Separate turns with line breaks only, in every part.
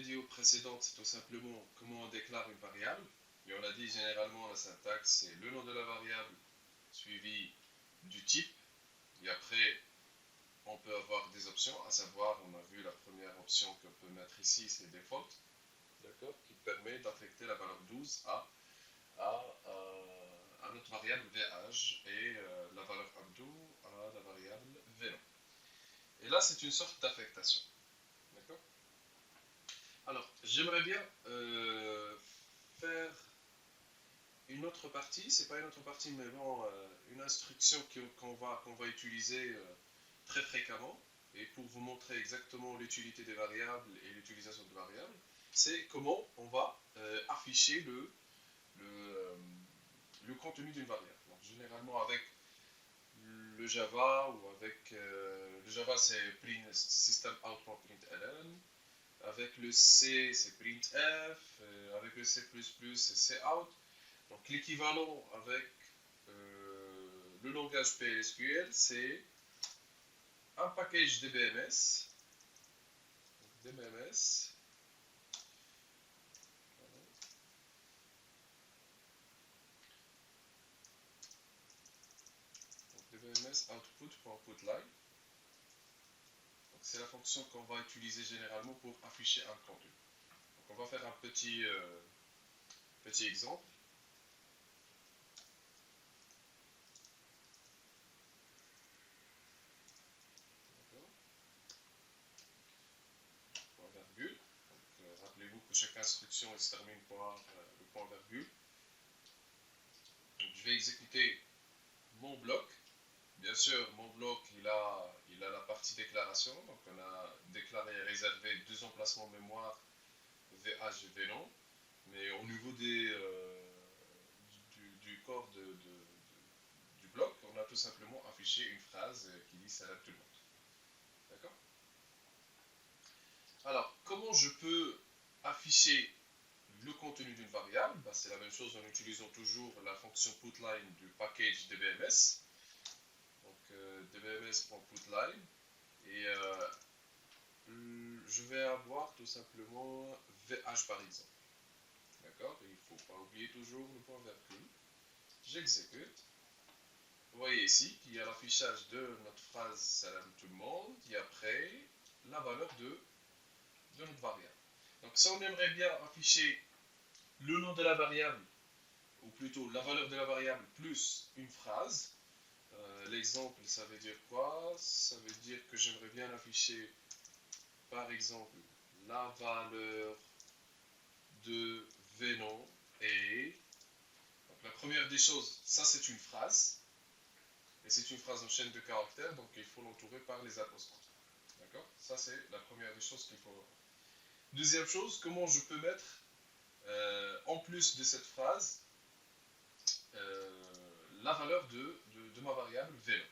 vidéo précédente, c'est tout simplement comment on déclare une variable. Et on a dit généralement la syntaxe, c'est le nom de la variable suivi du type. Et après, on peut avoir des options, à savoir, on a vu la première option qu'on peut mettre ici, c'est default, d'accord, qui permet d'affecter la valeur 12 à notre variable VH et la valeur undo à la variable VNO. Et là, c'est une sorte d'affectation. D'accord. Alors, j'aimerais bien faire une autre partie, c'est pas une autre partie, mais bon, une instruction qu'on va utiliser très fréquemment, et pour vous montrer exactement l'utilité des variables et l'utilisation de variables, c'est comment on va afficher le contenu d'une variable. Donc, généralement avec le Java ou avec le Java c'est systemout.println, avec le C c'est printf, avec le C++ c'est cout. Donc l'équivalent avec le langage PLSQL, c'est un package DBMS. Donc, DBMS. Donc, DBMS output.putLine. C'est la fonction qu'on va utiliser généralement pour afficher un contenu. Donc, on va faire un petit exemple. Point virgule. Rappelez-vous que chaque instruction se termine par le point virgule. Donc, je vais exécuter mon bloc. Bien sûr, mon bloc, il a la partie déclaration. Donc, on a déclaré et réservé deux emplacements mémoire VH et VNOM. Mais au niveau du corps du bloc, on a tout simplement affiché une phrase qui dit salut tout le monde. D'accord. Alors, comment je peux afficher le contenu d'une variable? C'est la même chose en utilisant toujours la fonction putLine du package DBMS. Donc, dbms.putLine. Et je vais avoir tout simplement VH par exemple. D'accord. Il ne faut pas oublier toujours le point virgule. J'exécute. Vous voyez ici qu'il y a l'affichage de notre phrase salam tout le monde et après la valeur de notre variable. Donc si on aimerait bien afficher le nom de la variable, ou plutôt la valeur de la variable plus une phrase, l'exemple ça veut dire quoi? Ça veut dire que j'aimerais bien afficher par exemple la valeur de Venom et donc la première des choses, ça c'est une phrase. Et c'est une phrase en chaîne de caractères, donc il faut l'entourer par les apostrophes. D'accord. Ça, c'est la première des choses qu'il faut avoir. Deuxième chose, comment je peux mettre, en plus de cette phrase, la valeur de ma variable vélo.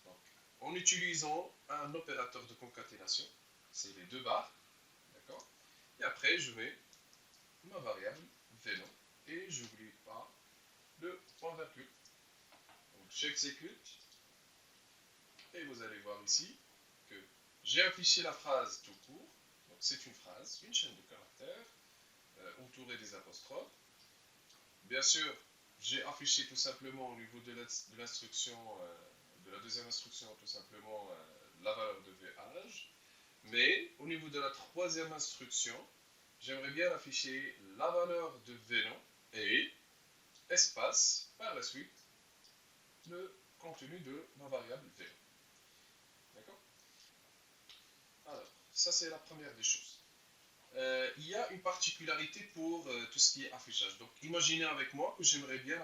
Donc, en utilisant un opérateur de concaténation, c'est les deux barres. D'accord. Et après, je mets ma variable vélo. Et je n'oublie pas le point virgule. Donc, j'exécute. Et vous allez voir ici que j'ai affiché la phrase tout court. Donc c'est une phrase, une chaîne de caractères, entourée des apostrophes. Bien sûr, j'ai affiché tout simplement au niveau de l'instruction, de la deuxième instruction, tout simplement la valeur de VH. Mais au niveau de la troisième instruction, j'aimerais bien afficher la valeur de VNOM et espace, par la suite, le contenu de ma variable VNOM. D'accord. Alors, ça c'est la première des choses. Il y a une particularité pour tout ce qui est affichage. Donc, imaginez avec moi que j'aimerais bien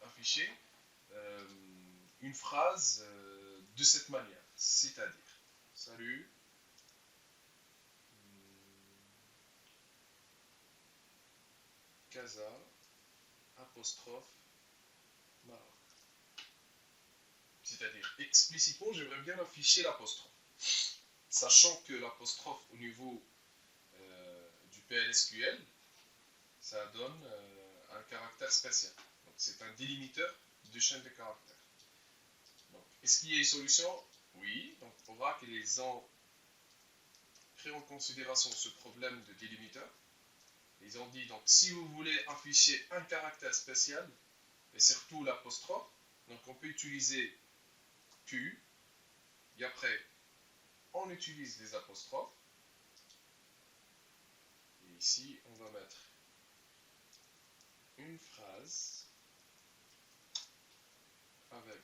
afficher une phrase de cette manière. C'est-à-dire, salut, Casa, apostrophe, Maroc. C'est-à-dire, explicitement, j'aimerais bien afficher l'apostrophe. Sachant que l'apostrophe au niveau du PLSQL, ça donne un caractère spécial. Donc, c'est un délimiteur de chaîne de caractères. Donc, est-ce qu'il y a une solution? Oui. Donc, Oracle, ils ont pris en considération ce problème de délimiteur. Ils ont dit, donc, si vous voulez afficher un caractère spécial, et surtout l'apostrophe, donc on peut utiliser Q, et après, on utilise les apostrophes. Et ici, on va mettre une phrase avec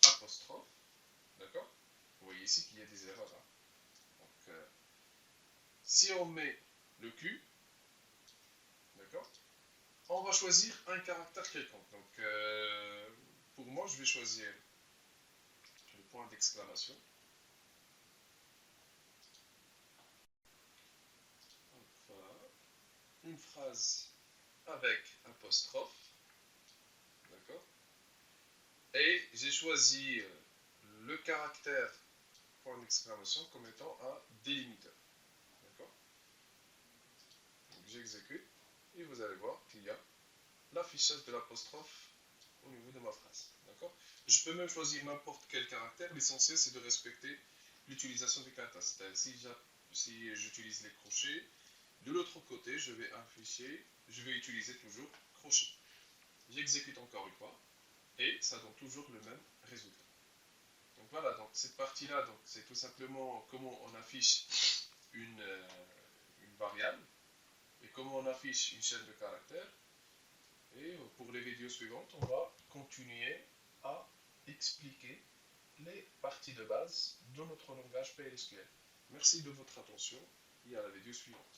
apostrophe, d'accord? Vous voyez ici qu'il y a des erreurs. Hein. Donc, si on met le Q, d'accord, on va choisir un caractère quelconque. Donc, pour moi, je vais choisir le point d'exclamation. Voilà. Une phrase avec apostrophe, d'accord. Et j'ai choisi le caractère point d'exclamation comme étant un délimiteur, d'accord. Donc j'exécute et vous allez voir qu'il y a l'affichage de l'apostrophe au niveau de ma phrase, d'accord. Je peux même choisir n'importe quel caractère. L'essentiel c'est de respecter l'utilisation des caractères. C'est-à-dire si j'utilise les crochets, de l'autre côté je vais utiliser toujours crochet. J'exécute encore une fois et ça donne toujours le même résultat. Donc voilà, donc cette partie-là, donc c'est tout simplement comment on affiche une variable et comment on affiche une chaîne de caractères. Et pour les vidéos suivantes, on va continuer à expliquer les parties de base de notre langage PLSQL. Merci de votre attention et à la vidéo suivante.